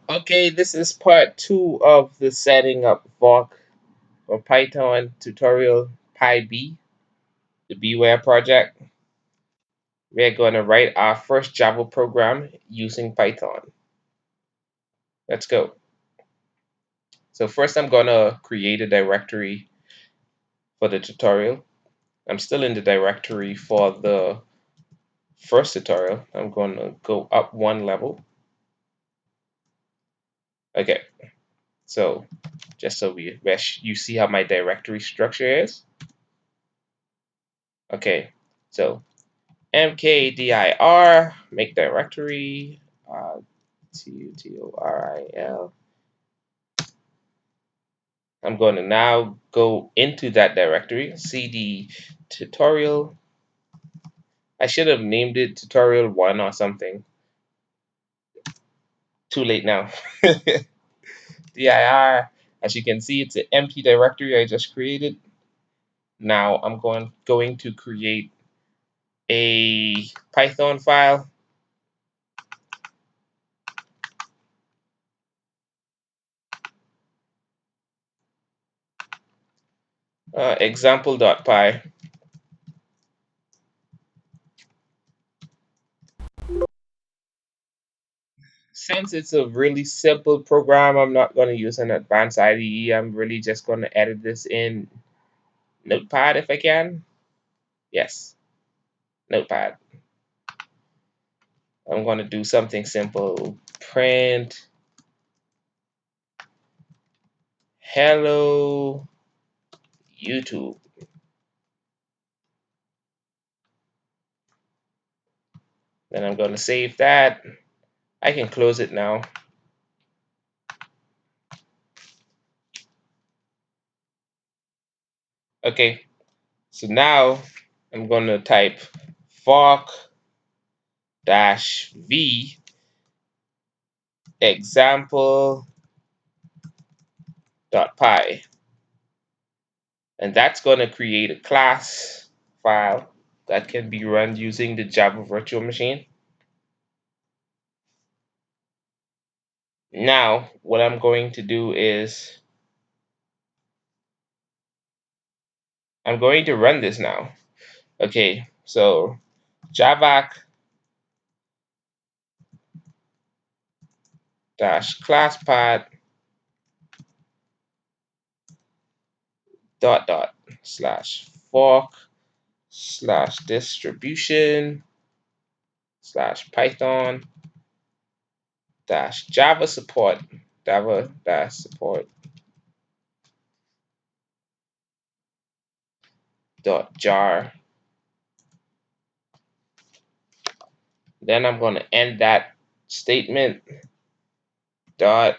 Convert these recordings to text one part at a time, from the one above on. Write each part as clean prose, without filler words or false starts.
Okay, this is part 2 of the setting up Vok or Python tutorial PyB, the Beware project. We're going to write our first Java program using Python. Let's go. So first I'm going to create a directory for the tutorial. I'm still in the directory for the first tutorial. I'm going to go up one level. Okay, so just so you see how my directory structure is. Okay, so mkdir make directory tutoril. I'm going to now go into that directory, cd tutorial. I should have named it tutorial 1 or something. Too late now. dir, as you can see, it's an empty directory I just created. Now I'm going to create a Python file. Example.py. Since it's a really simple program, I'm not going to use an advanced IDE. I'm really just going to edit this in Notepad if I can. Yes, Notepad. I'm going to do something simple. Print hello YouTube. Then I'm going to save that. I can close it now. Okay, so now I'm going to type fork-v example.py, and that's going to create a class file that can be run using the Java virtual machine. Now what I'm going to do is I'm going to run this now. Okay, so javac dash classpath dot dot slash fork slash distribution slash python dash java support dot jar. Then I'm going to end that statement dot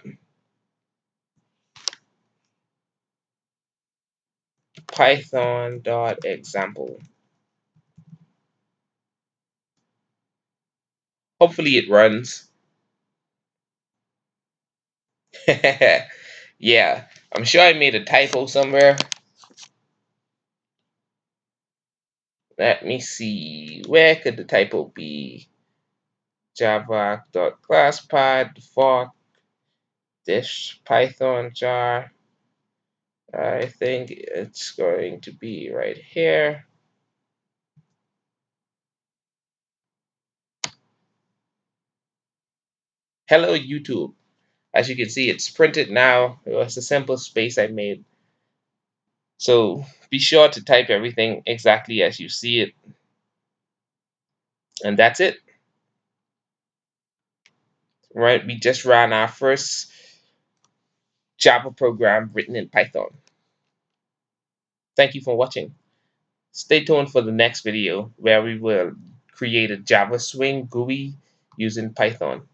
python dot example. Hopefully it runs. Yeah, I'm sure I made a typo somewhere. Let me see. Where could the typo be? java.classpath fork this python jar. I think it's going to be right here. Hello YouTube. As you can see, it's printed now. It was a simple space I made. So be sure to type everything exactly as you see it. And that's it. Right? We just ran our first Java program written in Python. Thank you for watching. Stay tuned for the next video where we will create a Java Swing GUI using Python.